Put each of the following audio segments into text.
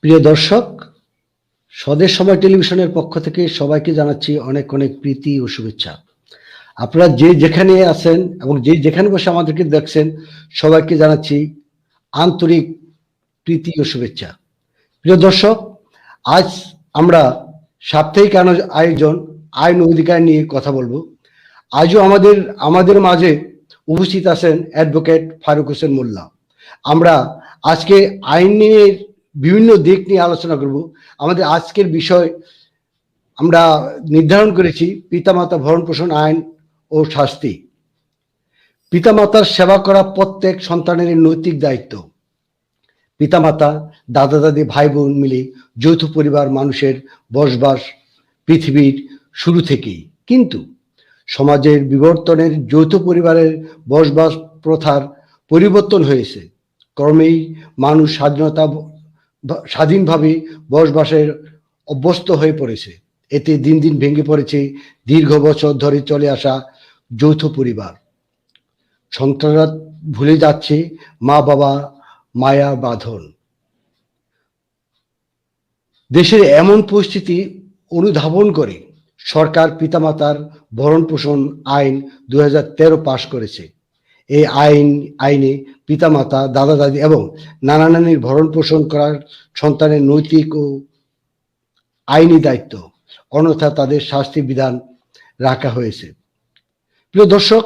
প্রিয় দর্শক, স্বদেশ সময় টেলিভিশনের পক্ষ থেকে সবাইকে জানাচ্ছি অনেক অনেক প্রীতি ও শুভেচ্ছা। আপনারা যে যেখানে আছেন এবং যে যেখানে বসে আমাদেরকে দেখছেন, সবাইকে জানাচ্ছি আন্তরিক প্রীতি ও শুভেচ্ছা। প্রিয় দর্শক, আজ আমরা সাপ্তাহিক আয়োজন আইন অধিকার নিয়ে কথা বলবো। আজও আমাদের মাঝে উপস্থিত আছেন অ্যাডভোকেট ফারুক হোসেন মোল্লা। আমরা আজকে আইনের বিভিন্ন দিক নিয়ে আলোচনা করব। আমাদের আজকের বিষয় আমরা নির্ধারণ করেছি পিতামাতা ভরণ পোষণ আইন ও শাস্তি। পিতামাতার সেবা করা প্রত্যেক সন্তানের নৈতিক দায়িত্ব। পিতামাতা, দাদা দাদি, ভাই বোন মিলে যৌথ পরিবার মানুষের বসবাস পৃথিবীর শুরু থেকেই, কিন্তু সমাজের বিবর্তনের যৌথ পরিবারের বসবাস প্রথার পরিবর্তন হয়েছে। ক্রমেই মানুষ স্বাধীনভাবে বসবাসের অভ্যস্ত হয়ে পড়েছে। এতে দিন দিন ভেঙে পড়েছে দীর্ঘ বছর ধরে চলে আসা যৌথ পরিবার। সন্তানরা ভুলে যাচ্ছে মা বাবা মায়া বাঁধন। দেশের এমন পরিস্থিতি অনুধাবন করে সরকার পিতামাতার ভরণ পোষণ আইন 2013 পাশ করেছে। এই আইনে পিতামাতা, দাদা দাদি এবং নানা নানির ভরণ পোষণ করার সন্তানের নৈতিক ও আইনি দায়িত্ব, অন্যথা তাদের শাস্তি বিধান রাখা হয়েছে। প্রিয় দর্শক,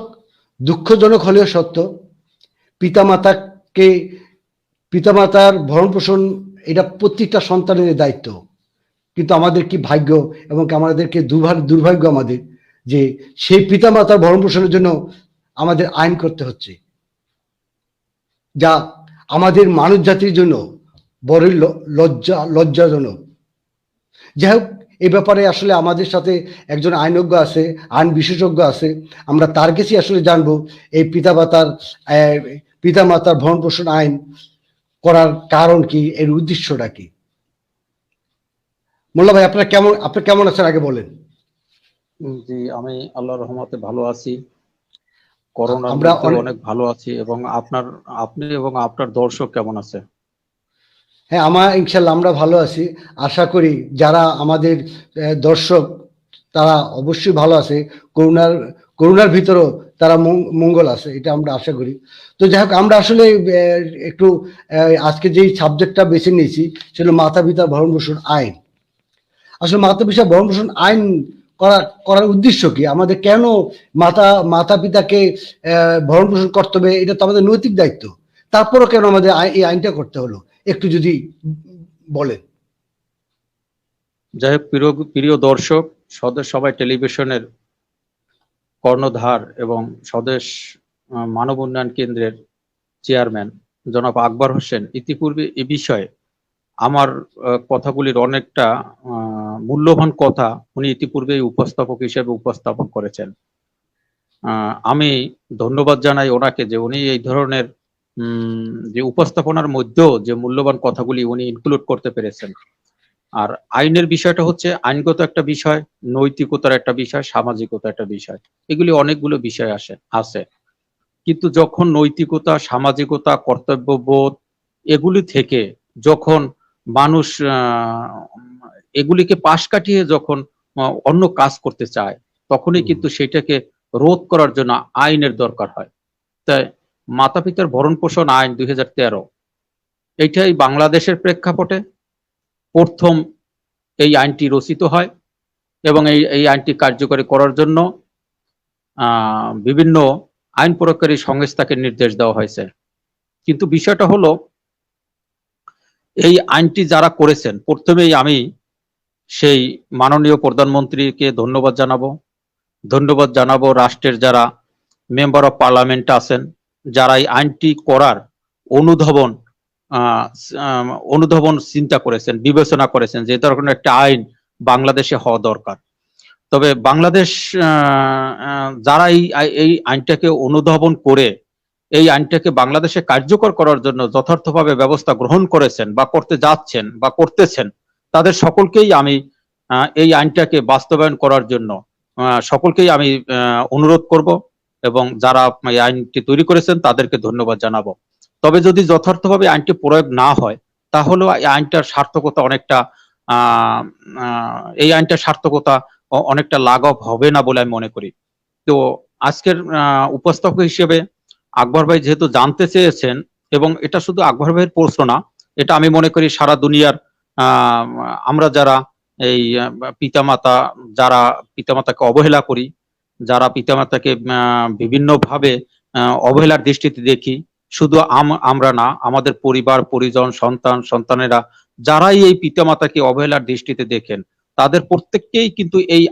দুঃখজনক হলেও সত্য, পিতামাতার ভরণ পোষণ এটা প্রত্যেকটা সন্তানের দায়িত্ব। কিন্তু আমাদের কি ভাগ্য এবং আমাদেরকে দুর্ভাগ্য আমাদের যে সেই পিতামাতার ভরণ পোষণের জন্য আমাদের আইন করতে হচ্ছে, যা আমাদের মানব জাতির জন্য বড়ই লজ্জাজনক। যাই হোক, এই ব্যাপারে আসলে আমাদের সাথে একজন আইনজ্ঞ আছে, আইন বিশেষজ্ঞ আছে। আমরা তার কাছে আসলে জানবো এই পিতামাতার ভরণ পোষণ আইন করার কারণ কি, এর উদ্দেশ্যটা কি। মোল্লা ভাই, আপনি কেমন আছেন আগে বলেন। জি, আমি আল্লাহর রহমতে ভালো আছি, করোনার মধ্যে অনেক ভালো আছি। এবং আপনি এবং আপনার দর্শক কেমন আছে? হ্যাঁ, ইনশাল্লাহ আমরা ভালো আছি। আশা করি যারা আমাদের দর্শক তারা অবশ্যই ভালো আছে। করোনার ভিতরেও তারা মঙ্গল আছে, এটা আমরা আশা করি। তো যাই হোক, আমরা আসলে একটু আজকে যেই সাবজেক্টটা বেছে নিয়েছি সেটা মাতা পিতার ভরণ পোষণ আইন। আসলে মাতা পিতার ভরণ পোষণ আইন করার উদ্দেশ্য কি? আমাদের কেন মাতা পিতাকে ভরণ পোষণ করতে হবে? এটা তো আমাদের নৈতিক দায়িত্ব। তারপরও কেন আমাদের এই আইনটা করতে হলো, একটু যদি বলেন। যাই হোক, প্রিয় দর্শক, স্বদেশ সবাই টেলিভিশনের কর্ণধার এবং স্বদেশ মানব উন্নয়ন কেন্দ্রের চেয়ারম্যান জনাব আকবর হোসেন ইতিপূর্বে এ বিষয়ে আমার কথাগুলির অনেকটা মূল্যবান কথা উনি ইতিপূর্বে উপস্থাপক হিসেবে উপস্থাপন করেছেন। আমি ধন্যবাদ জানাই ওনাকে যে উনি এই ধরনের যে উপস্থাপনার মধ্যেও যে মূল্যবান কথাগুলি উনি ইনক্লুড করতে পেরেছেন। আর আইনের বিষয়টা হচ্ছে আইনগত একটা বিষয়, নৈতিকতার একটা বিষয়, সামাজিকতা একটা বিষয়, এগুলি অনেকগুলো বিষয় আছে। কিন্তু যখন নৈতিকতা, সামাজিকতা, কর্তব্যবোধ এগুলি থেকে যখন মানুষ এগুলিকে পাশ কাটিয়ে যখন অন্য কাজ করতে চায়, তখনই কিন্তু সেটাকে রোধ করার জন্য আইনের দরকার হয়। তাই মাতা পিতার ভরণ পোষণ আইন 2013 এইটাই বাংলাদেশের প্রেক্ষাপটে প্রথম এই আইনটি রচিত হয় এবং এই আইনটি কার্যকরী করার জন্য বিভিন্ন আইন প্রয়োগকারী সংস্থাকে নির্দেশ দেওয়া হয়েছে। কিন্তু বিষয়টা হলো, এই আইনটি যারা করেছেন, প্রথমেই আমি সেই মাননীয় প্রধানমন্ত্রীকে ধন্যবাদ জানাবো রাষ্ট্রের যারা মেম্বার অফ পার্লামেন্ট আছেন, যারা এই আইনটি করার অনুধাবন চিন্তা করেছেন, বিবেচনা করেছেন যে ধরনের একটা আইন বাংলাদেশে হওয়া দরকার। তবে বাংলাদেশ যারা এই আইনটাকে অনুধাবন করে এই আইনটাকে বাংলাদেশে কার্যকর করার জন্য যথার্থভাবে ব্যবস্থা গ্রহণ করেছেন বা করতে যাচ্ছেন বা করতেছেন, তাদের সকলকেই আমি এই আইনটাকে বাস্তবায়ন করার জন্য সকলকেই আমি অনুরোধ করব এবং যারা এই আইনটি তৈরি করেছেন তাদেরকে ধন্যবাদ জানাবো। তবে যদি যথার্থভাবে আইনটি প্রয়োগ না হয়, তাহলেও এই আইনটার সার্থকতা অনেকটা এই আইনটার সার্থকতা অনেকটা লাঘব হবে না বলে আমি মনে করি। তো আজকের উপস্থাপক হিসেবে আকবর ভাই যেহেতু জানতে চেয়েছেন, এবং এটা শুধু আকবর ভাইয়ের প্রশ্ন না, এটা আমি মনে করি সারা দুনিয়ার আহ, আমরা যারা এই পিতামাতা, যারা পিতামাতাকে অবহেলা করি, যারা পিতামাতাকে বিভিন্নভাবে অবহেলার দৃষ্টিতে দেখি, শুধু আমরা না, আমাদের পরিবার পরিজন সন্তানেরা যারাই এই পিতামাতাকে অবহেলার দৃষ্টিতে দেখেন, তাদের প্রত্যেককেই কিন্তু এই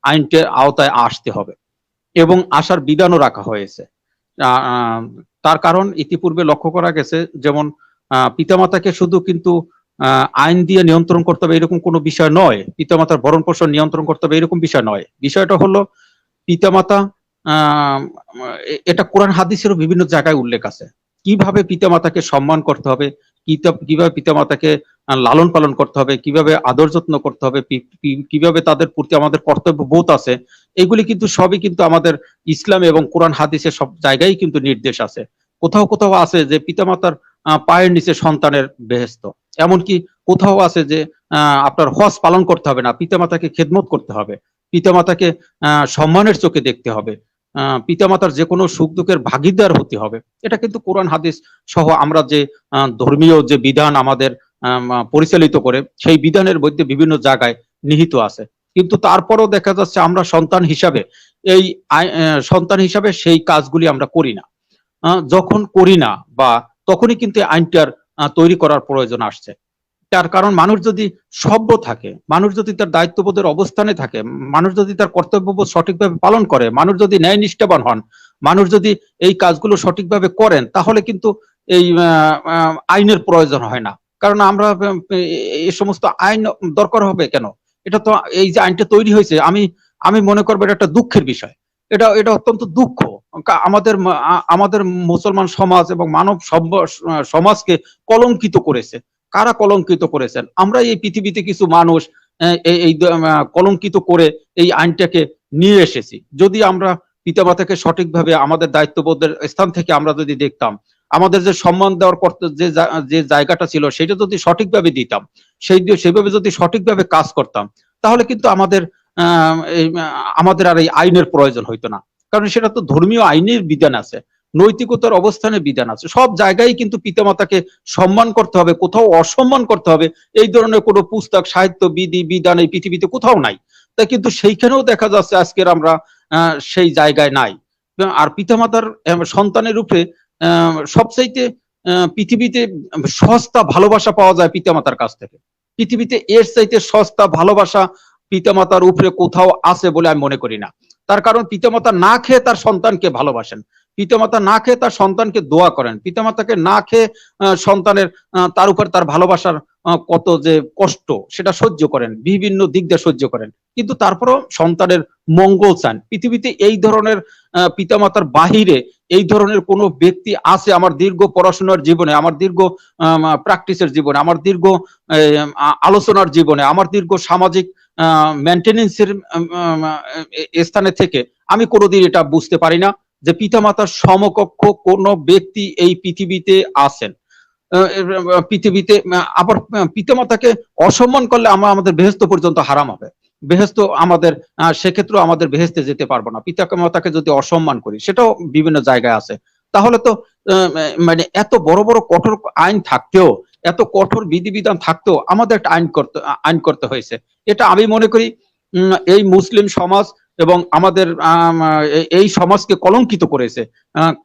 আইনটার আওতায় আসতে হবে এবং আসার বিধানও রাখা হয়েছে। তার কারণ ইতিপূর্বে লক্ষ্য করা গেছে, যেমন পিতামাতাকে শুধু কিন্তু আইন দিয়ে নিয়ন্ত্রণ করতে হবে এরকম কোনো বিষয় নয়, পিতামাতার ভরণ পোষণ নিয়ন্ত্রণ করতে হবে এরকম বিষয় নয়। বিষয়টা হলো পিতামাতা, এটা কোরআন হাদিসেরও বিভিন্ন জায়গায় উল্লেখ আছে কিভাবে পিতামাতাকে সম্মান করতে হবে, কিভাবে পিতামাতাকে লালন পালন করতে হবে, কিভাবে আদর যত্ন করতে হবে, কিভাবে তাদের প্রতি আমাদের কর্তব্য বোধ আছে। এগুলি কিন্তু সবই কিন্তু আমাদের ইসলাম এবং কোরআন হাদিসের সব জায়গায় কিন্তু নির্দেশ আছে। কোথাও কোথাও আছে যে পিতামাতার পায়ের নিচে সন্তানের বেহেস্ত, এমনকি কোথাও আছে যে আপনার হজ পালন করতে হবে না, পিতামাতাকে খেদমত করতে হবে, পিতামাতাকে সম্মানের চোখে দেখতে হবে, পিতামাতার যে কোনো সুখ দুঃখের ভাগিদার হতে হবে। এটা কিন্তু কোরআন হাদিস সহ আমরা যে ধর্মীয় যে বিধান আমাদের পরিচালিত করে, সেই বিধানের মধ্যে বিভিন্ন জায়গায় নিহিত আছে। কিন্তু তারপরও দেখা যাচ্ছে আমরা সন্তান হিসাবে সেই কাজগুলি আমরা করি না। যখন করি না বা তখনই কিন্তু আইনটার তৈরি করার প্রয়োজন আসছে। তার কারণ মানুষ যদি সভ্য থাকে, মানুষ যদি তার দায়িত্ববোধের অবস্থানে থাকে, মানুষ যদি তার কর্তব্যবোধ সঠিকভাবে পালন করে, মানুষ যদি ন্যায় নিষ্ঠাবান হন, মানুষ যদি এই কাজগুলো সঠিকভাবে করেন, তাহলে কিন্তু এই আইনের প্রয়োজন হয় না। কারণ আমরা এই সমস্ত আইন দরকার হবে কেন? এটা তো, এই যে আইনটা তৈরি হয়েছে, আমি মনে করবো এটা একটা দুঃখের বিষয়। এটা অত্যন্ত দুঃখ। আমাদের মুসলমান সমাজ এবং মানব সমাজকে কলঙ্কিত করেছে। কারা কলঙ্কিত করেছেন? আমরা এই পৃথিবীতে কিছু মানুষ এই কলঙ্কিত করে এই আইনটাকে নিয়ে এসেছি। যদি আমরা পিতামাতাকে সঠিকভাবে আমাদের দায়িত্ববোধের স্থান থেকে আমরা যদি দেখতাম, আমাদের যে সম্মান দেওয়ার যে জায়গাটা ছিল সেটা যদি সঠিকভাবে দিতাম, সেইভাবে যদি সঠিকভাবে কাজ করতাম, তাহলে কিন্তু আমাদের আর এই আইনের প্রয়োজন হইতো না। কারণ সেটা তো ধর্মীয় আইনের বিধান আছে, নৈতিকতার অবস্থানের বিধান আছে, সব জায়গায় কিন্তু পিতামাতাকে সম্মান করতে হবে, কোথাও অসম্মান করতে হবে এই ধরনের কোনো পুস্তক সাহিত্য বিধি বিধান এই পৃথিবীতে কোথাও নাই। তা কিন্তু সেইখানেও দেখা যাচ্ছে আজকের আমরা সেই জায়গায় নাই। আর পিতামাতার সন্তানের উপরে সবচাইতে পৃথিবীতে সস্তা ভালোবাসা পাওয়া যায় পিতামাতার কাছ থেকে। পৃথিবীতে এর চাইতে সস্তা ভালোবাসা পিতামাতার উপরে কোথাও আছে বলে আমি মনে করি না। তার কারণ পিতামাতা না খেয়ে তার সন্তানকে ভালোবাসেন, পিতামাতা না খেয়ে তার সন্তানকে দোয়া করেন, পিতামাতাকে না খেয়ে সন্তানের তার উপর তার ভালোবাসার কত যে কষ্ট সেটা সহ্য করেন, বিভিন্ন দিক দিয়ে সহ্য করেন, কিন্তু তারপরও সন্তানের মঙ্গল চান। পৃথিবীতে এই ধরনের পিতামাতার বাহিরে এই ধরনের কোনো ব্যক্তি আছে আমার দীর্ঘ পড়াশোনার জীবনে, আমার দীর্ঘ প্র্যাকটিসের জীবনে, আমার দীর্ঘ আলোচনার জীবনে, আমার দীর্ঘ সামাজিক মেনটেনেন্সের স্থানে থেকে আমি কোনোদিন এটা বুঝতে পারি না যে পিতামাতার সমকক্ষ কোন ব্যক্তি এই পৃথিবীতে আছেন। পৃথিবীতে আবার পিতামাতাকে অসম্মান করলে আমাদের বেহেস্ত পর্যন্ত হারাম হবে। বেহেস্ত আমাদের সেক্ষেত্রেও আমাদের বেহেস্তে যেতে পারবো না পিতামাতাকে যদি অসম্মান করি, সেটাও বিভিন্ন জায়গায় আছে। তাহলে তো মানে এত বড় বড় কঠোর আইন থাকতেও, এত কঠোর বিধিবিধান থাকতেও আমাদের একটা আইন করতে হয়েছে। এটা আমি মনে করি এই মুসলিম সমাজ এবং আমাদের এই সমাজকে কলঙ্কিত করেছে।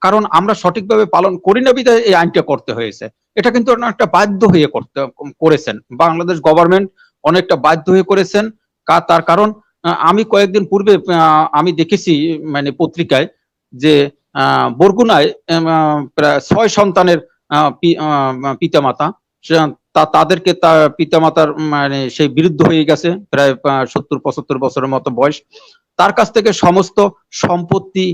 কারণ আমরা সঠিকভাবে পালন করি না বিধায় এই আইনটা করতে হয়েছে। এটা কিন্তু একটা বাধ্য হয়ে করেছেন বাংলাদেশ গভর্নমেন্ট, অনেকটা বাধ্য হয়ে করেছেন। তার কারণ আমি কয়েকদিন পূর্বে আমি দেখেছি মানে পত্রিকায় যে বরগুনায় প্রায় 6 সন্তানের পিতামাতা তাদেরকে তার পিতামাতার মানে সেই বিরুদ্ধ হয়ে গেছে, প্রায় 70-75 বছরের মতো বয়স। তার কাছ থেকে সমস্ত সম্পত্তি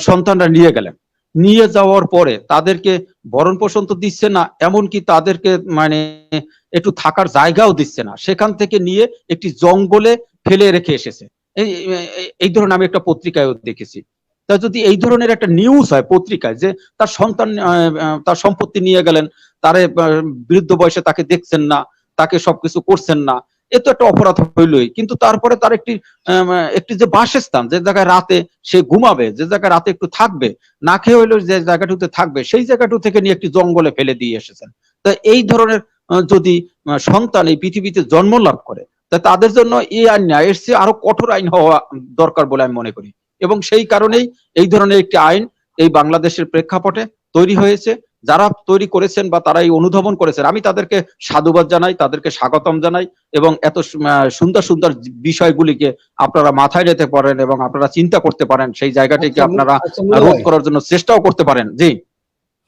সন্তানরা নিয়ে গেলেন। নিয়ে যাওয়ার পরে তাদেরকে ভরণ পোষণ তো দিচ্ছে না, এমনকি তাদেরকে মানে একটু থাকার জায়গাও দিচ্ছে না, সেখান থেকে নিয়ে একটি জঙ্গলে ফেলে রেখে এসেছে। এই ধরনের আমি একটা পত্রিকায় দেখেছি। তা যদি এই ধরনের একটা নিউজ হয় পত্রিকায় যে তার সন্তান তার সম্পত্তি নিয়ে গেলেন, তার বৃদ্ধ বয়সে তাকে দেখছেন না, তাকে সবকিছু করছেন না, এ তো একটা অপরাধ হইলই। কিন্তু তারপরে তার একটি যে বাসস্থান, যে জায়গায় রাতে সে ঘুমাবে, যে জায়গায় রাতে একটু থাকবে, না খেয়ে হইলেও যে জায়গাটুতে থাকবে, সেই জায়গাটু থেকে নিয়ে একটি জঙ্গলে ফেলে দিয়ে এসেছেন। তা এই ধরনের যদি সন্তান এই পৃথিবীতে জন্ম লাভ করে, তা তাদের জন্য এই আইন না, এর চেয়ে আরো কঠোর আইন হওয়া দরকার বলে আমি মনে করি। এবং সেই কারণেই এই ধরনের একটি আইন এই বাংলাদেশের প্রেক্ষাপটে তৈরি হয়েছে। যারা তৈরি করেছেন বা তারা এই অনুধাবন করেছেন, আমি তাদেরকে সাধুবাদ জানাই, তাদেরকে স্বাগতম জানাই। এবং এত সুন্দর সুন্দর বিষয়গুলিকে আপনারা মাথায় নিতে পারেন এবং আপনারা চিন্তা করতে পারেন, সেই জায়গাটিকে আপনারা মুল্লা রোধ ভাই, করার জন্য চেষ্টাও করতে পারেন। জি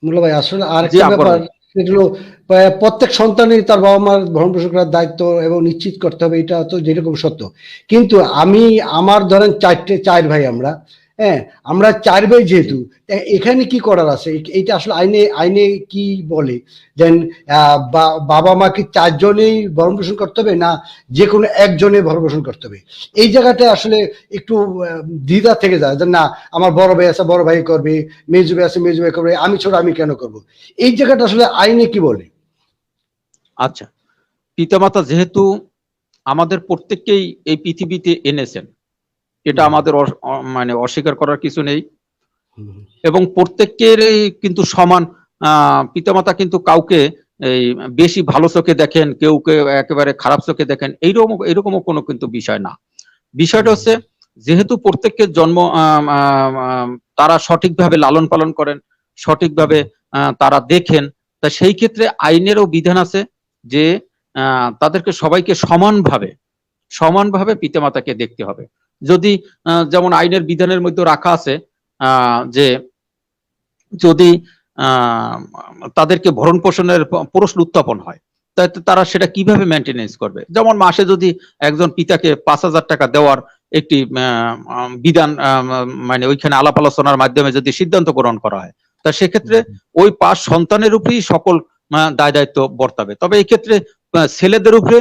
মুল্লা ভাই, আসলে জি আরেকটা আকবর ব্যাপার, ভাই। সেগুলো প্রত্যেক সন্তানই তার বাবা মার ভরণ পোষণ করার দায়িত্ব এবং নিশ্চিত করতে হবে, এটা তো যেরকম সত্য। কিন্তু আমার ধরেন চার ভাই আমরা, হ্যাঁ, আমরা চার ভাই যেহেতু, এখানে কি করার আছে? এইটা আসলে আইনে আইনে কি বলে? দেন বাবা মা কি চারজনেই ভরণ পোষণ করতে হবে, না যে কোনো একজনে ভরণ পোষণ করতে হবে? এই জায়গাটা আসলে একটু দ্বিধা থেকে যায় যে না, আমার বড় ভাই আছে, বড় ভাই করবে, মেজু ভাই আছে, মেজু ভাই করবে, আমি ছোট, আমি কেন করব? এই জায়গাটা আসলে আইনে কি বলে? আচ্ছা, পিতামাতা যেহেতু আমাদের প্রত্যেককেই এই পৃথিবীতে এনেছেন, এটা আমাদের মানে অস্বীকার করার কিছু নেই। এবং প্রত্যেকের কিন্তু সমান, পিতামাতা কিন্তু কাউকে এই বেশি ভালো চোখে দেখেন, কেউ একেবারে খারাপ চোখে দেখেন, এইরকমও কোনো কিন্তু বিষয় না। বিষয়টা হচ্ছে, যেহেতু প্রত্যেকের জন্ম তারা সঠিকভাবে লালন পালন করেন, সঠিকভাবে তারা দেখেন, তা সেই ক্ষেত্রে আইনেরও বিধান আছে যে তাদেরকে সবাইকে সমানভাবে পিতামাতাকে দেখতে হবে। যদি যেমন আইনের বিধানের মধ্যে রাখা আছে যে যদি তাদেরকে ভরণ পোষণের প্রশ্ন উত্থাপন হয়, তারা সেটা কিভাবে মেনটেনেন্স করবে। যেমন মাসে যদি একজন পিতাকে 5,000 টাকা দেওয়ার একটি বিধান, মানে ওইখানে আলাপ আলোচনার মাধ্যমে যদি সিদ্ধান্ত গ্রহণ করা হয়, তা সেক্ষেত্রে ওই 5 সন্তানের উপরেই সকল দায় দায়িত্ব বর্তাবে। তবে এই ক্ষেত্রে ছেলেদের উপরে,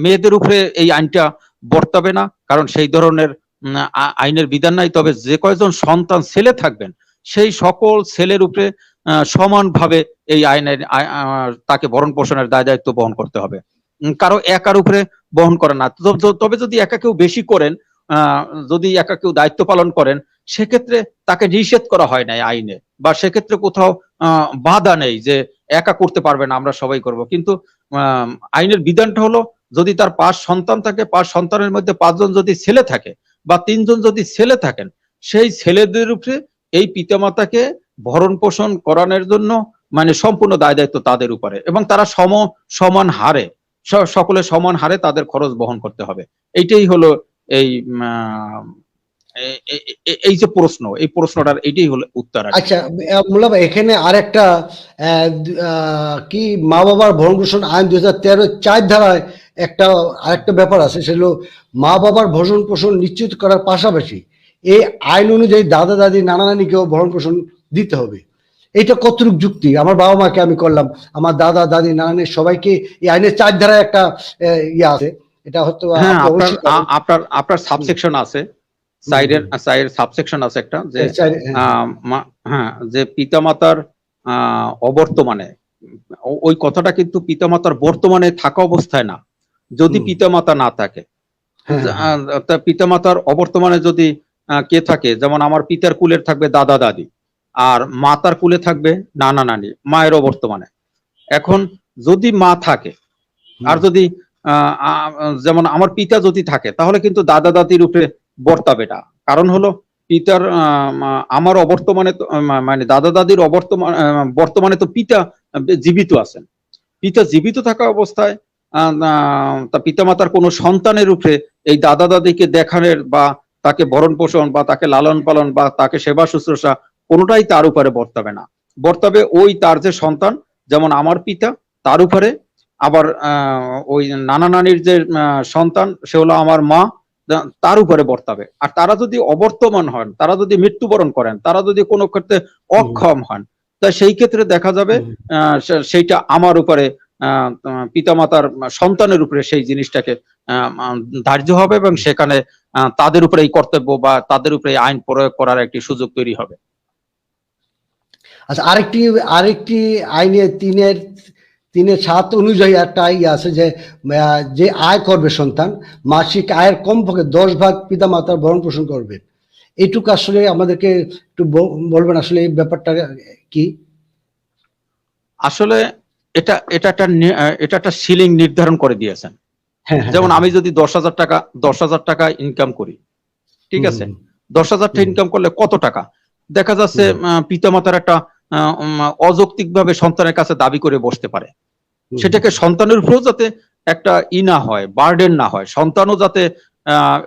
মেয়েদের উপরে এই আইনটা বর্তাবে না, কারণ সেই ধরনের আইনের বিধান নাই। তবে যে কয়জন সন্তান ছেলে থাকবেন, সেই সকল ছেলের উপরে সমানভাবে এই আইনের তাকে ভরণ পোষণের দায় দায়িত্ব বহন করতে হবে। কারো একার উপরে বহন করে না। তবে যদি একা কেউ বেশি করেন, যদি একা কেউ দায়িত্ব পালন করেন, সেক্ষেত্রে তাকে নিষেধ করা হয় না আইনে, বা সেক্ষেত্রে কোথাও বাধা নেই যে একা করতে পারবে না, আমরা সবাই করব। কিন্তু আইনের বিধানটা হলো, যদি তার 5 সন্তান থাকে, 5 সন্তানের মধ্যে 5 জন যদি ছেলে থাকে বা 3 জন যদি ছেলে থাকেন, সেই ছেলেদের উপরে এই পিতামাতাকে ভরণ পোষণ করানোর জন্য মানে সম্পূর্ণ দায় দায়িত্ব তাদের উপরে, এবং তারা সমান হারে, সকলে সমান হারে তাদের খরচ বহন করতে হবে। এইটাই হলো এই এই যে প্রশ্ন, এই প্রশ্নটার এইটাই হলো উত্তর। আচ্ছা, মোল্লা ভাই, এখানে আরেকটা কি মা বাবার ভরণ পোষণ আইন 2013 4 ধারায় আরেকটা ব্যাপার আছে, সেগুলো মা বাবার ভরণ পোষণ নিশ্চিত করার পাশাপাশি এই আইন অনুযায়ী দাদা দাদি নানা নানিকেও ভরণ পোষণ দিতে হবে। এটা কতটুকু যুক্তি? আমার বাবা মাকে আমি করলাম, আমার দাদা দাদি নানানি সবাইকে এই আইনের 4 ধারায় একটা ইয়ে আছে, এটা হয়তো হ্যাঁ, আপনার সাবসেকশন আছে, সাইডের সাবসেকশন আছে একটা, যে হ্যাঁ, যে পিতামাতার অবর্তমানে, ওই কথাটা কিন্তু পিতামাতার বর্তমানে থাকা অবস্থায় না, যদি পিতামাতা না থাকে, তা পিতামাতার অবর্তমানে যদি কে থাকে, যেমন আমার পিতার কুলের থাকবে দাদা দাদি, আর মাতার কুলে থাকবে নানা নানি, মায়ের অবর্তমানে। এখন যদি মা থাকে, আর যদি যেমন আমার পিতা যদি থাকে, তাহলে কিন্তু দাদা দাদির উপরে বর্তাবে না। কারণ হলো, পিতার আমার অবর্তমানে মানে দাদা দাদির বর্তমানে তো পিতা জীবিত আছেন। পিতা জীবিত থাকা অবস্থায় তা পিতামাতার কোনো সন্তানের উপরে এই দাদা দাদিকে দেখানোর বা তাকে ভরণ পোষণ বা তাকে লালন পালন বা তাকে সেবা শুশ্রূষা, কোনোটাই তার উপরে বর্তাবে না। বর্তাবে ওই তার যে সন্তান, যেমন আমার পিতা, তার উপরে। আবার ওই নানা নানির যে সন্তান, সে হলো আমার মা, তার উপরে বর্তাবে। আর তারা যদি অবর্তমান হন, তারা যদি মৃত্যুবরণ করেন, তারা যদি কোনো ক্ষেত্রে অক্ষম হন, তা সেই ক্ষেত্রে দেখা যাবে সেইটা আমার উপরে পিতামাতার সন্তানের উপরে সেই জিনিসটাকে ধার্য হবে এবং সেখানে তাদের উপরে এই কর্তব্য বা তাদের উপরে এই আইন প্রয়োগ করার একটি সুযোগ তৈরি হবে। আচ্ছা, আরেকটি আইনে 3-7 অনুযায়ী একটা আছে যে আয় করবে সন্তান, মাসিক আয়ের কমপক্ষে 10 ভাগ পিতা মাতার ভরণ পোষণ করবেন। এইটুকু আসলে আমাদেরকে একটু বলবেন আসলে এই ব্যাপারটা কি? আসলে এটা একটা সিলিং নির্ধারণ করে দিয়েছেন। যেমন আমি যদি 10,000 টাকা ইনকাম করি, ঠিক আছে, 10,000 টাকা ইনকাম করলে কত টাকা দেখা যাচ্ছে পিতামাতার একটা অযৌক্তিক ভাবে সন্তানের কাছে দাবি করে বসতে পারে, সেটাকে সন্তানের উপরেও যাতে একটা না হয়, বার্ডেন না হয়, সন্তানও যাতে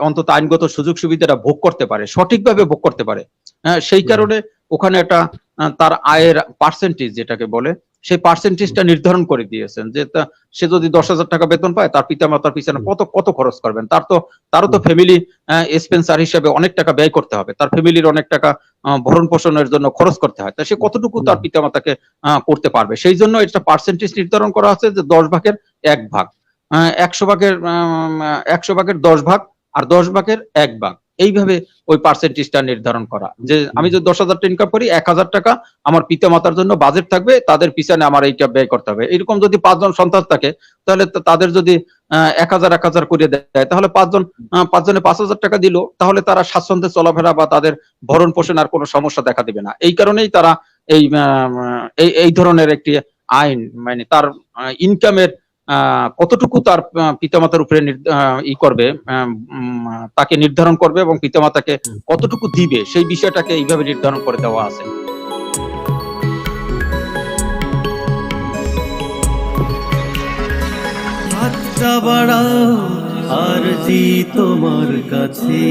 অন্তত আইনগত সুযোগ সুবিধাটা ভোগ করতে পারে, সঠিকভাবে ভোগ করতে পারে। সেই কারণে ওখানে একটা তার আয়ের পার্সেন্টেজ যেটাকে বলে সেই পার্সেন্টেজটা নির্ধারণ করে দিয়েছেন যে সে যদি 10,000 টাকা বেতন পায় তার পিতা মাতার পিছনে কত খরচ করবেন, তারও তো ফ্যামিলি এক্সপেন্সার হিসেবে অনেক টাকা ব্যয় করতে হবে, তার ফ্যামিলির অনেক টাকা ভরণ পোষণের জন্য খরচ করতে হয়, তা সে কতটুকু তার পিতা মাতাকে করতে পারবে, সেই জন্য এটা পার্সেন্টেজ নির্ধারণ করা আছে যে 10 ভাগের 1 ভাগ, 100 ভাগের 10 ভাগ আর 10 ভাগের 1 ভাগ, এইভাবে ওই পার্সেন্টেজটা নির্ধারণ করা যে আমি যদি 10,000 টাকা ইনকাম করি 1,000 টাকা আমার পিতা মাতার জন্য বাজেট থাকবে, তাদের পিছনে আমার এইটা ব্যয় করতে হবে। এরকম যদি 5 জন সন্তান থাকে তাহলে তাদের যদি 1,000 করে দেয় তাহলে 5 জনে 5,000 টাকা দিল, তাহলে তারা স্বাচ্ছন্দ্যে চলাফেরা বা তাদের ভরণ পোষণ আর কোনো সমস্যা দেখা দিবে না। এই কারণেই তারা এই ধরনের একটি আইন, মানে তার ইনকামের কতটুকু তার পিতামাতার উপরে করবে, তাকে নির্ধারণ করবে এবং পিতামাতাকে কতটুকু দিবে সেই বিষয়টাকে এইভাবে নির্ধারণ করে দেওয়া আছে। হাতটা বাড়াও আরজি তোমার কাছে,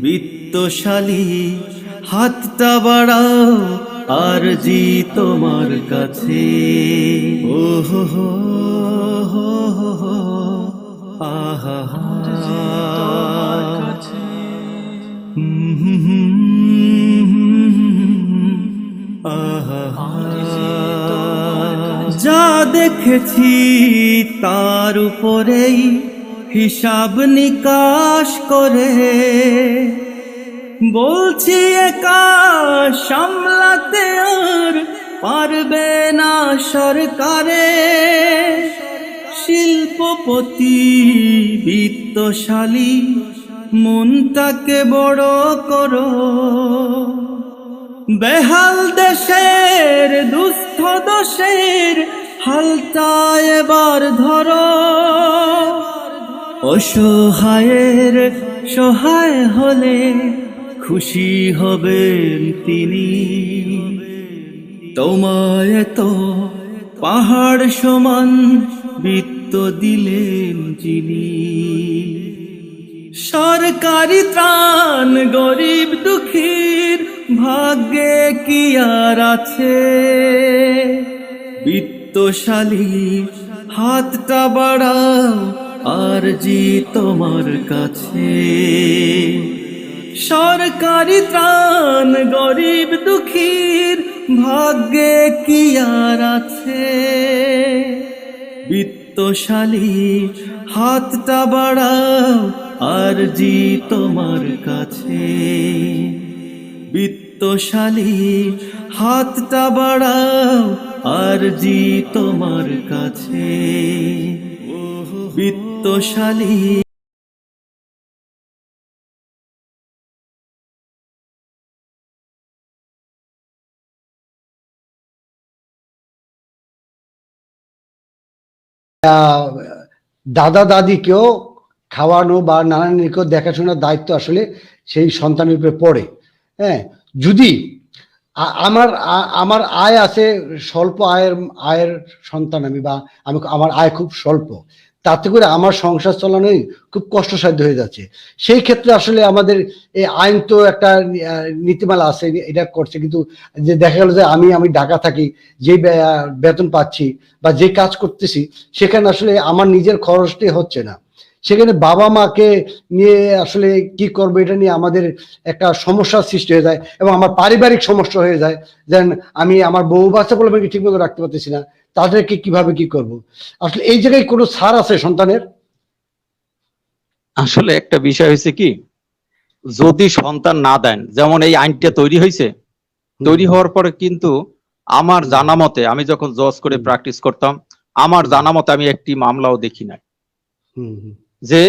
বিত্তশালী হাতটা বাড়াও আরজি তোমার কাছে। ও হো হো হো হো হো আহা যা দেখেছি তার উপরেই হিসাব নিকাশ করে বলছি একা সামলাতে আর পারবে না সরকারে। শিল্পপতি বিত্তশালী মনটাকে বড় করো, বেহাল দেশের দুস্থ দোষের হালটা এবার ধরো। অসহায়ের সহায় হলে খুশি হবেন তিনি, তোমায় তো পাহাড় সমান বিত্ত দিলেন যিনি। সরকারি ত্রাণ গরিব দুঃখীর ভাগ্যে কি আর আছে? বিত্তশালী হাতটা বাড়াও আরজি তোমার কাছে। সরকারি ত্রাণ গরিব দুঃখীর ভাগ্যে কি আর আছে? বিত্তশালী হাতটা বাড়াও আরজি তোমার কাছে। বিত্তশালী হাতটা বাড়াও আরজি তোমার কাছে। বিত্তশালী দাদা দাদিকেও খাওয়ানো বা নানানিকেও দেখাশোনার দায়িত্ব আসলে সেই সন্তানের উপরে পড়ে। হ্যাঁ, যদি আমার আয় আছে, স্বল্প আয়ের সন্তান আমি, বা আমার আয় খুব স্বল্প, তাতে করে আমার সংসার চালানোই খুব কষ্টসাধ্য হয়ে যাচ্ছে। সেই ক্ষেত্রে আসলে আমাদের এই আইন তো একটা নীতিমালা আছে, এটা করছে, কিন্তু যে দেখা গেল যে আমি ঢাকা থাকি, যে বেতন পাচ্ছি বা যে কাজ করতেছি সেখানে আসলে আমার নিজের খরচটাই হচ্ছে না, সেখানে বাবা মাকে নিয়ে আসলে কি করবো এটা নিয়ে আমাদের একটা সমস্যার সৃষ্টি হয়ে যায় এবং আমার পারিবারিক সমস্যা হয়ে যায়। যেন আমি আমার বউ বাচ্চা বলে ঠিক মতো রাখতে পারতেছি না, তাদেরকে কিভাবে কি করব? আসলে এই জায়গায় কোনো ছাড় আছে সন্তানের? আসলে একটা বিষয় হয়েছে কি, যদি সন্তান না দেন, যেমন এই আইনটা তৈরি হয়েছে, তৈরি হওয়ার পরে কিন্তু আমার জানা মতে, আমি যখন জজ করে প্র্যাকটিস করতাম, আমার জানা মতে আমি একটি মামলাও দেখি নাই হুম, হুম, যে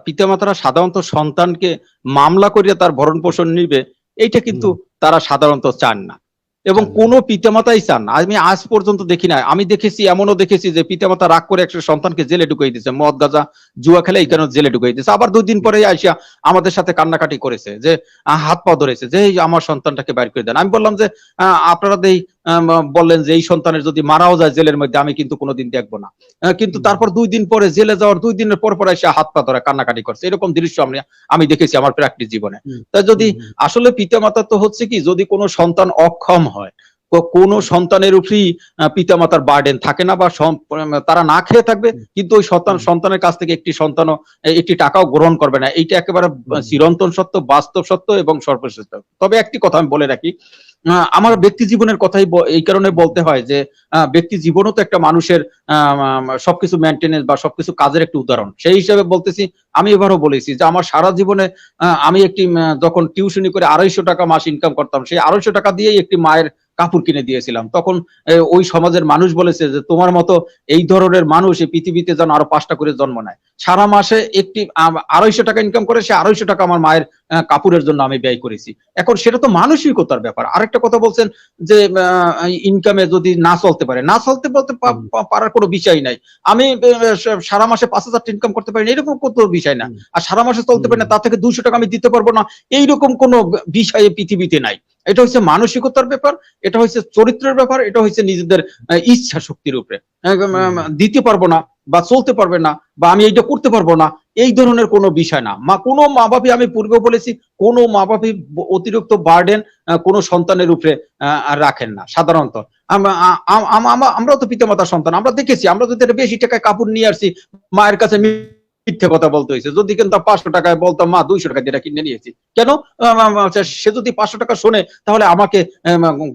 পিতামাতারা সাধারণত সন্তানকে মামলা করিয়া তার ভরণ পোষণ নিবে, এইটা কিন্তু তারা সাধারণত চান না, এবং চান না। কোনো পিতামাতাই চান না। আমি আজ পর্যন্ত দেখি না। আমি দেখেছি, এমনও দেখেছি যে পিতামাতা রাগ করে একটা সন্তানকে জেলে ঢুকিয়ে দিয়েছে, মদ গাঁজা জুয়া খেলে এই কারণে জেলে ঢুকিয়ে দিয়েছে, আবার 2 দিন পরে আইসা আমাদের সাথে কান্নাকাটি করেছে, যে হাত পা ধরেছে যে এই আমার সন্তানটাকে বাইর করে দেন। আমি বললাম যে আপনারা বললেন যে এই সন্তানের যদি মারাও যায় জেলের মধ্যে, আমি কিন্তু কোনোদিন দেখবো না। কিন্তু তারপর 2 দিন পরে জেলে যাওয়ার 2 দিনের পর এসে হাত পা ধরে কান্নাকাটি করছে, এরকম দৃশ্য আমি দেখেছি আমার প্র্যাকটিস জীবনে। তা যদি আসলে পিতামাতা তো হচ্ছে কি, যদি কোনো সন্তান অক্ষম হয়, কোনো সন্তানের উপরই পিতামাতার বার্ডেন থাকে না, বা তারা না খেয়ে থাকবে, কিন্তু ওই সন্তানের কাছ থেকে একটি সন্তানও একটি টাকাও গ্রহণ করবে না। এইটা একেবারে চিরন্তন সত্য, বাস্তব সত্য এবং সর্বশ্রেষ্ঠ। তবে একটি কথা আমি বলে রাখি, আমার ব্যক্তি জীবনের কথাই এই কারণে বলতে হয় যে ব্যক্তি জীবনও তো একটা মানুষের সবকিছু মেনটেনেন্স বা সবকিছু কাজের একটি উদাহরণ। সেই হিসাবে বলতেছি, আমি এবারও বলেছি যে আমার সারা জীবনে আমি একটি যখন টিউশনি করে 250 টাকা মাস ইনকাম করতাম, সেই 250 টাকা দিয়েই একটি মায়ের কাপড় কিনে দিয়েছিলাম। তখন ওই সমাজের মানুষ বলেছে যে তোমার মতো এই ধরনের মানুষ এই পৃথিবীতে যেন আরো 5টা করে জন্ম নেয়। সারা মাসে একটি 250 টাকা ইনকাম করে সে 250 টাকা আমার মায়ের কাপড়ের জন্য আমি ব্যয় করেছি। এখন সেটা তো মানসিকতার ব্যাপার। আরেকটা কথা বলছেন যে ইনকামে যদি না চলতে পারে, না চলতে বলতে পারার কোনো বিষয় নাই। আমি সারা মাসে 5,000 টাকা ইনকাম করতে পারি না, এরকম কোনো বিষয় না। আর সারা মাসে চলতে পারি না, তা থেকে 200 টাকা আমি দিতে পারবো না, এইরকম কোনো বিষয় পৃথিবীতে নাই। এটা হচ্ছে মানসিকতার ব্যাপার, এটা হচ্ছে চরিত্রের ব্যাপার, এটা হচ্ছে নিজেদের ইচ্ছা শক্তির উপরে। দিতে পারবো না বা চলতে পারবে না বা আমি এইটা করতে পারবো না, এই ধরনের কোনো বিষয় না। কোনো মা বাপই, আমি পূর্বে বলেছি, কোনো মা বাপই অতিরিক্ত বার্ডেন কোনো সন্তানের উপরে রাখেন না সাধারণত। আমরাও তো পিতামাতার সন্তান, আমরা দেখেছি, আমরা যদি বেশি টাকায় কাপড় নিয়ে আসছি, মায়ের কাছে মিথ্যে কথা বলতে হয়েছে। যদি কিন্তু 500 টাকায় বলতাম মা 200 টাকা দিয়ে কিনে নিয়েছি, কেন? সে যদি 500 টাকা শোনে তাহলে আমাকে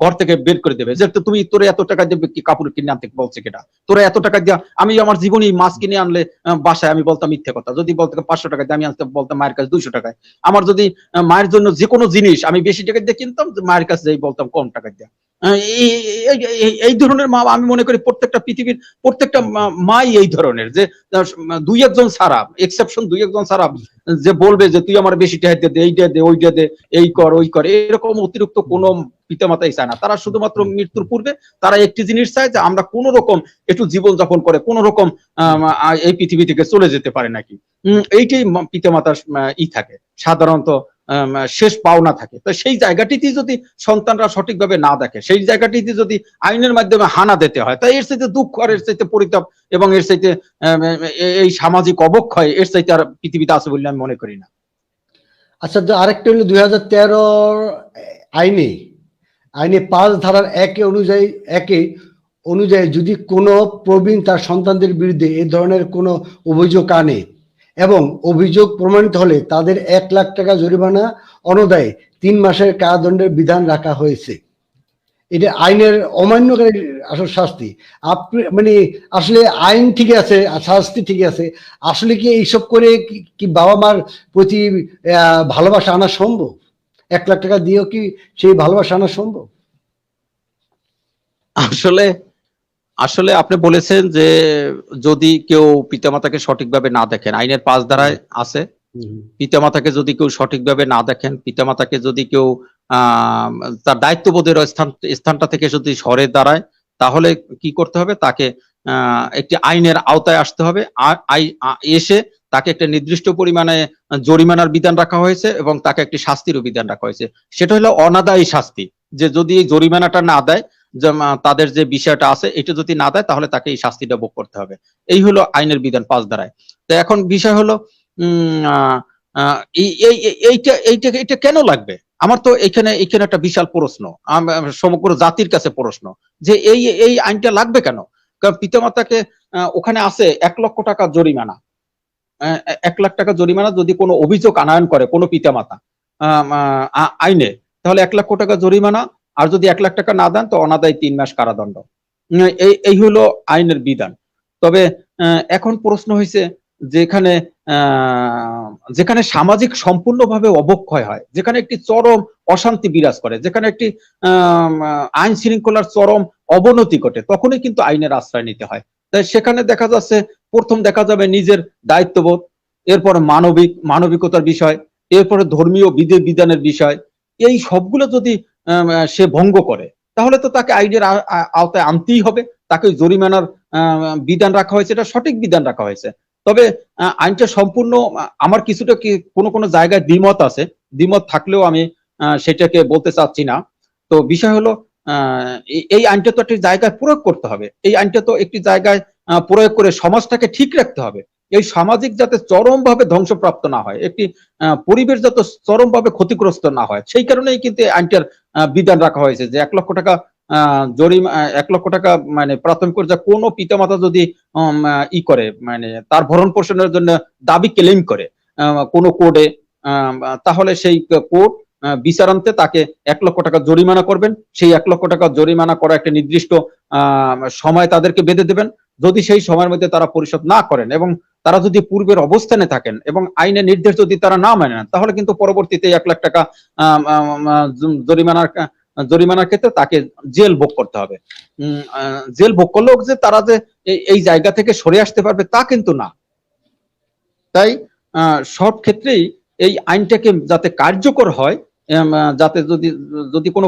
ঘর থেকে বের করে দেবে, যে তুমি তোরে এত টাকা দিয়ে কি কাপড় কিনে আনতে বলছে কেটা, তোরা এত টাকা দিয়া। আমি আমার জীবনে মাছ কিনে আনলে বাসায় আমি বলতাম মিথ্যে কথা। যদি বলতে 500 টাকা দিয়ে আমি আনতে বলতাম মায়ের কাছে 200 টাকায়। আমার যদি মায়ের জন্য যে কোনো জিনিস আমি বেশি টাকা দিয়ে কিনতাম, মায়ের কাছে যাই বলতাম কম টাকা দিয়ে। এই ধরনের মা আমি মনে করি প্রত্যেকটা পৃথিবীর প্রত্যেকটা মাই এই ধরনের, যে 2-1 ছাড়া, এক্সেপশন 2-1 ছাড়া, যে বলবে যে তুই আমার বেশি টাকা দে, এইটা দে, ওইটা দে, এই কর ওই কর, এরকম অতিরিক্ত কোনো পিতামাতাই চায় না। তারা শুধুমাত্র মৃত্যুর পূর্বে তারা একটি জিনিস চায়, যে আমরা কোন রকম একটু জীবন যাপন করে কোন রকম এই পৃথিবী থেকে চলে যেতে পারে নাকি। এইটাই পিতামাতার থাকে সাধারণত, শেষ পাওনা থাকে। তো সেই জায়গাটিতে যদি সন্তানরা সঠিকভাবে না দেখে, সেই জায়গাটিতে যদি আইনের মাধ্যমে হানা দিতে হয়, তাই এর চাইতে দুঃখ আর এর চাইতে পরিতাপ এবং এর চাইতে এই সামাজিক অবক্ষয় এর চাইতে আর পৃথিবীতে আছে বলে আমি মনে করি না। আচ্ছা, আরেকটা হলো 2013 আইনে 5 ধারার 1 অনুযায়ী যদি কোনো প্রবীণ তার সন্তানদের বিরুদ্ধে এ ধরনের কোনো অভিযোগ আনে এবং অভিযোগ প্রমাণিত হলে তাদের 1 লাখ টাকা জরিমানা, অনদায়ে 3 মাসের কারাদণ্ডের বিধান রাখা হয়েছে। এটা আইনের অমান্যকারী আসল শাস্তি। আপনি মানে আসলে আইন ঠিক আছে, শাস্তি ঠিক আছে, আসলে কি এইসব করে কি বাবা মার প্রতি ভালোবাসা আনা সম্ভব? 1 লাখ টাকা দিয়েও কি সেই ভালোবাসা আনা সম্ভব? আসলে আপনি বলেছেন যে যদি কেউ পিতামাতাকে সঠিকভাবে না দেখেন, আইনের 5 ধারায় আছে, পিতামাতাকে যদি কেউ সঠিকভাবে না দেখেন, পিতামাতাকে যদি কেউ তার দায়িত্ববোধের স্থানটা থেকে যদি সরে দাঁড়ায়, তাহলে কি করতে হবে? তাকে একটি আইনের আওতায় আসতে হবে। এসে তাকে একটা নির্দিষ্ট পরিমাণে জরিমানার বিধান রাখা হয়েছে এবং তাকে একটি শাস্তিরও বিধান রাখা হয়েছে। সেটা হলো অনাদায়ী শাস্তি, যে যদি এই জরিমানাটা না দেয়, তাদের যে বিষয়টা আছে এটা যদি না দেয়, তাহলে তাকে এই শাস্তিটা ভোগ করতে হবে। এই হলো আইনের বিধান 5 ধারায়। তো এখন বিষয় হলো এইটা কেন লাগবে? আমার তো এখানে একটা বিশাল প্রশ্ন, সমগ্র জাতির কাছে প্রশ্ন, যে এই আইনটা লাগবে কেন? কারণ পিতামাতাকে ওখানে আছে 1 লক্ষ টাকা জরিমানা, 1 লাখ টাকা জরিমানা যদি কোনো অভিযোগ আনয়ন করে কোনো পিতামাতা আইনে, তাহলে 1 লক্ষ টাকা জরিমানা, আর যদি 1 লাখ টাকা না দেন তো অনাদায়ী 3 মাস কারাদণ্ড। এই এই হলো আইনের বিধান। তবে এখন প্রশ্ন হয়েছে যেখানে যেখানে সামাজিক সম্পূর্ণভাবে অবক্ষয় হয়, যেখানে একটি চরম অশান্তি বিরাজ করে, যেখানে একটি আইন শৃঙ্খলার চরম অবনতি ঘটে, তখনই কিন্তু আইনের আশ্রয় নিতে হয়। তাই সেখানে দেখা যাচ্ছে প্রথম দেখা যাবে নিজের দায়িত্ববোধ, এরপর মানবিকতার বিষয়, এরপরে ধর্মীয় বিধি বিধানের বিষয়, এই সবগুলো যদি সে ভঙ্গ করে তাহলে তো তাকে আইনের আওতায় আনতেই হবে। তাকে জরিমানার বিধান রাখা হয়েছে, এটা সঠিক বিধান রাখা হয়েছে। তবে আইনটা সম্পূর্ণ আমার কিছুটা কি কোনো জায়গায় দ্বিমত আছে। দ্বিমত থাকলেও আমি সেটাকে বলতে চাচ্ছি না। তো বিষয় হলো এই আইনটা তো একটি জায়গায় প্রয়োগ করতে হবে। এই আইনটা তো একটি জায়গায় প্রয়োগ করে সমাজটাকে ঠিক রাখতে হবে। এই সামাজিক যাতে চরমভাবে ধ্বংসপ্রাপ্ত না হয়, একটি পরিবেশ যাতে চরমভাবে ক্ষতিগ্রস্ত না হয়, সেই কারণেই কিন্তু এই আইনটার বিধান রাখা হয়েছে যে ১ লক্ষ টাকা জরিমানা, ১ লক্ষ টাকা মানে প্রাথমিক পর্যায়ে কোনো পিতামাতা যদি করে মানে তার ভরণ পোষণের জন্য দাবি ক্লেম করে কোনো কোর্টে, তাহলে সেই কোর্ট বিচারান্তে তাকে ১ লক্ষ টাকা জরিমানা করবেন। সেই ১ লক্ষ টাকা জরিমানা করা একটা নির্দিষ্ট সময় তাদেরকে বেঁধে দেবেন। যদি সেই সময়ের মধ্যে তারা পরিশোধ না করেন এবং তারা যদি পূর্বের অবস্থানে থাকেন এবং আইনের নির্দেশ যদি তারা না মেনে নেন, তাহলে কিন্তু পরবর্তীতে ১ লাখ টাকা জরিমানার ক্ষেত্রে তাকে জেল ভোগ করতে হবে। জেল ভোগ করলেও যে তারা যে এই জায়গা থেকে সরে আসতে পারবে তা কিন্তু না। তাই সব ক্ষেত্রেই এই আইনটাকে যাতে কার্যকর হয়, যাতে যদি কোনো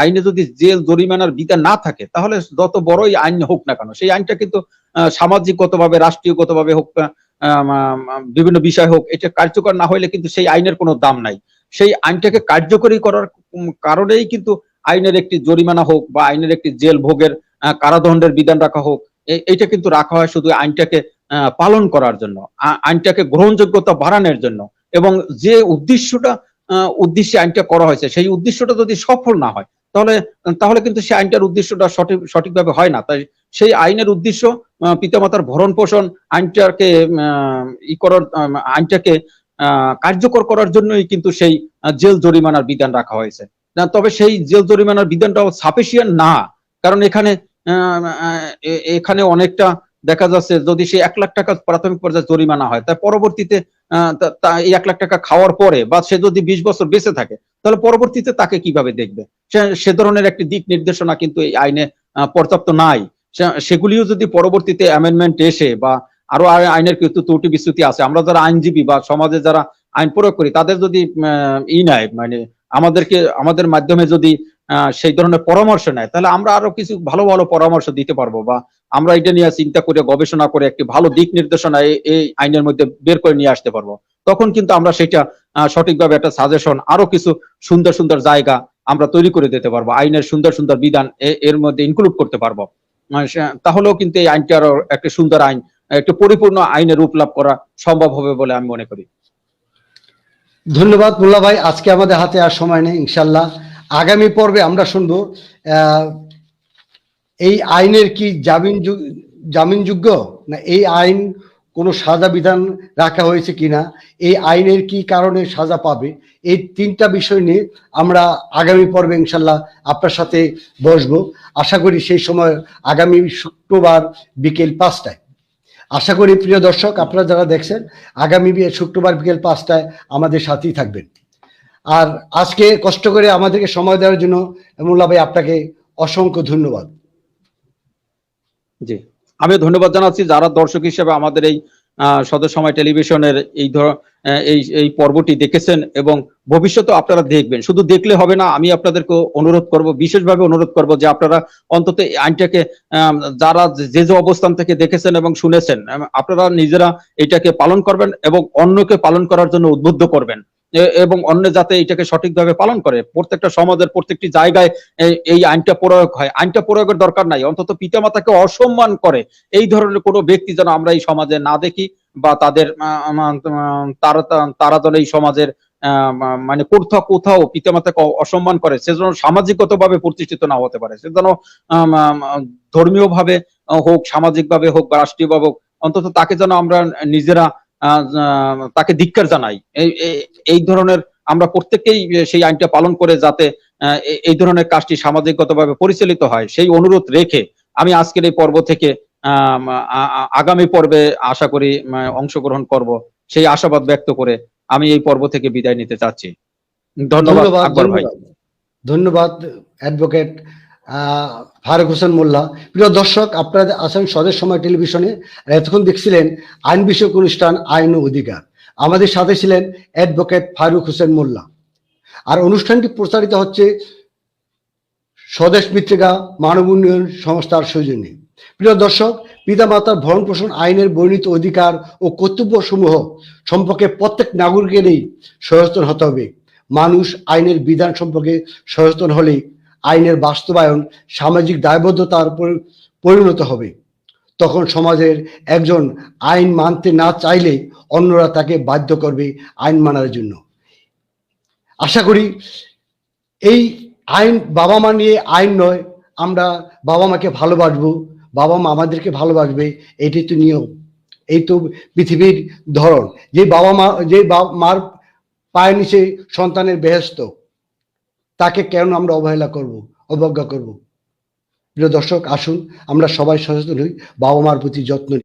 আইনে যদি জেল জরিমানার বিধান না থাকে, তাহলে যত বড়ই আইন হোক না কেন, সেই আইনটা কিন্তু সামাজিকগতভাবে, রাষ্ট্রীয়গতভাবে হোক, বিভিন্ন বিষয় হোক, এটা কার্যকর না হইলে কিন্তু সেই আইনের কোনো দাম নাই। সেই আইনটাকে কার্যকরী করার কারণেই কিন্তু আইনের একটি জরিমানা হোক বা আইনের একটি জেল ভোগের কারাদণ্ডের বিধান রাখা হোক, এইটা কিন্তু রাখা হয় শুধু আইনটাকে পালন করার জন্য, আইনটাকে গ্রহণযোগ্যতা বাড়ানোর জন্য। এবং যে উদ্দেশ্যে আইনটা করা হয়েছে, সেই উদ্দেশ্যটা যদি সফল না হয়, তাহলে কিন্তু সেই আইনটার উদ্দেশ্যটা সঠিকভাবে হয় না। তাই সেই আইনের উদ্দেশ্য পিতামাতার ভরণ পোষণ, আইনটাকে আইনটাকে কার্যকর করার জন্যই কিন্তু সেই জেল জরিমানার বিধান রাখা হয়েছে। তবে সেই জেল জরিমানার বিধানটাও সাফিসিয়েন্ট না, কারণ এখানে অনেকটা দেখা যাচ্ছে যদি সে ১ লাখ টাকা প্রাথমিক পর্যায়ে জরিমানা হয়, তার পরবর্তীতে এই ১ লাখ টাকা খাওয়ার পরে বা সে যদি ২০ বছর বেঁচে থাকে, তাহলে পরবর্তীতে তাকে কিভাবে দেখবে? সে ধরনের একটি দিক নির্দেশনা কিন্তু এই আইনে পর্যাপ্ত নাই। সেগুলিও যদি পরবর্তীতে অ্যামেন্ডমেন্ট এসে বা আরো আইনের কিছু ত্রুটি বিচ্যুতি আছে, আমরা যারা আইনজীবী বা সমাজে যারা আইন প্রয়োগ করি, তাদের যদি নেয়, মানে আমাদের মাধ্যমে যদি সেই ধরনের পরামর্শ নেয়, তাহলে আমরা আরো কিছু ভালো ভালো পরামর্শ দিতে পারবো, বা আমরা এটা নিয়ে চিন্তা করে গবেষণা করে একটি ভালো দিক নির্দেশনা এই আইনের মধ্যে বের করে নিয়ে আসতে পারবো। তখন কিন্তু আমরা সেটা সঠিকভাবে একটা সাজেশন, আরো কিছু সুন্দর সুন্দর জায়গা আমরা তৈরি করে দিতে পারবো, আইনের সুন্দর সুন্দর বিধান এর মধ্যে ইনক্লুড করতে পারবো। তাহলেও কিন্তু এই আইনটি আরো একটা সুন্দর আইন, একটা পরিপূর্ণ আইনের রূপ লাভ করা সম্ভব হবে বলে আমি মনে করি। ধন্যবাদ মোল্লা ভাই, আজকে আমাদের হাতে আর সময় নেই। ইনশাল্লাহ আগামী পর্বে আমরা শুনবো এই আইনের কি জামিনযোগ্য, না এই আইন কোনো সাজা বিধান রাখা হয়েছে কিনা, এই আইনের কি কারণে সাজা পাবে, এই ৩টা বিষয় নিয়ে আমরা আগামী পর্বে ইনশাল্লাহ আপনার সাথে বসবো। আশা করি সেই সময় আগামী শুক্রবার বিকেল ৫টায়। আশা করি প্রিয় দর্শক, আপনারা যারা দেখছেন, আগামী শুক্রবার বিকেল ৫টায় আমাদের সাথেই থাকবেন। আর আজকে কষ্ট করে আমাদেরকে সময় দেওয়ার জন্য মোল্লা ভাই আপনাকে অসংখ্য ধন্যবাদ। জি, আমি ধন্যবাদ জানাচ্ছি যারা দর্শক হিসেবে আমাদের এই সদস্য সময় টেলিভিশনের এই পর্বটি দেখেছেন এবং ভবিষ্যতে আপনারা দেখবেন। শুধু দেখলে হবে না, আমি আপনাদেরকে অনুরোধ করব, বিশেষভাবে অনুরোধ করব যে আপনারা অন্তত আইনটাকে যারা যে অবস্থান থেকে দেখেছেন এবং শুনেছেন, আপনারা নিজেরা এটাকে পালন করবেন এবং অন্যকে পালন করার জন্য উদ্বুদ্ধ করবেন, এবং অন্য যাতে এটাকে সঠিকভাবে পালন করে। প্রত্যেকটা সমাজের প্রত্যেকটি জায়গায় এই আইনটা প্রয়োগ হয়। আইনটা প্রয়োগের দরকার নাই, অন্তত পিতামাতাকে অসম্মান করে এই ধরনের কোনো ব্যক্তি যেন আমরা এই সমাজে না দেখি, বা তাদের তারা যেন এই সমাজের মানে কোথাও পিতামাতাকে অসম্মান করে, সে যেন সামাজিকগতভাবে প্রতিষ্ঠিত না হতে পারে, সে যেন ধর্মীয় ভাবে হোক, সামাজিক ভাবে হোক বা রাষ্ট্রীয় ভাবে হোক, অন্তত তাকে যেন আমরা নিজেরা তাকে ধিক্কার জানাই। এই ধরনের আমরা প্রত্যেকেই সেই আইনটা পালন করে যাতে এই ধরনের কাজটি সামাজিকগতভাবে পরিচালিত হয়, সেই অনুরোধ রেখে আমি আজকের এই পর্ব থেকে আগামী পর্বে আশা করি অংশগ্রহণ করব, সেই আশাবাদ ব্যক্ত করে আমি এই পর্ব থেকে বিদায় নিতে চাচ্ছি। ধন্যবাদ আকবর ভাই। ধন্যবাদ অ্যাডভোকেট ফারুক হোসেন মোল্লা। প্রিয় দর্শক, আপনারা আছেন স্বদেশ সময় টেলিভিশনে, এতক্ষণ দেখছিলেন আইন বিষয়ক অনুষ্ঠান আইন ও অধিকার। আমাদের সাথে ছিলেন অ্যাডভোকেট ফারুক হোসেন মোল্লা। আর অনুষ্ঠানটি প্রচারিত হচ্ছে স্বদেশ মিত্রিকা মানব উন্নয়ন সংস্থার সৌজন্যে। প্রিয় দর্শক, পিতামাতার ভরণ পোষণ আইনের বর্ণিত অধিকার ও কর্তব্য সমূহ সম্পর্কে প্রত্যেক নাগরিকেরই সচেতন হতে হবে। মানুষ আইনের বিধান সম্পর্কে সচেতন হলে আইনের বাস্তবায়ন সামাজিক দায়বদ্ধতার পরিণত হবে। তখন সমাজের একজন আইন মানতে না চাইলে অন্যরা তাকে বাধ্য করবে আইন মানার জন্য। আশা করি এই আইন বাবা মা নিয়ে আইন নয়, আমরা বাবা মাকে ভালোবাসবো, বাবা মা আমাদেরকে ভালোবাসবে, এটাই তো নিয়ম, এই তো পৃথিবীর ধরন। যে বাবা মার পায়ের নিচে সন্তানের বেহেশত, তাকে কেন আমরা অবহেলা করব, অবজ্ঞা করব? প্রিয় দর্শক, আসুন আমরা সবাই সচেতন হই, বাবা মার প্রতি যত্ন নিই।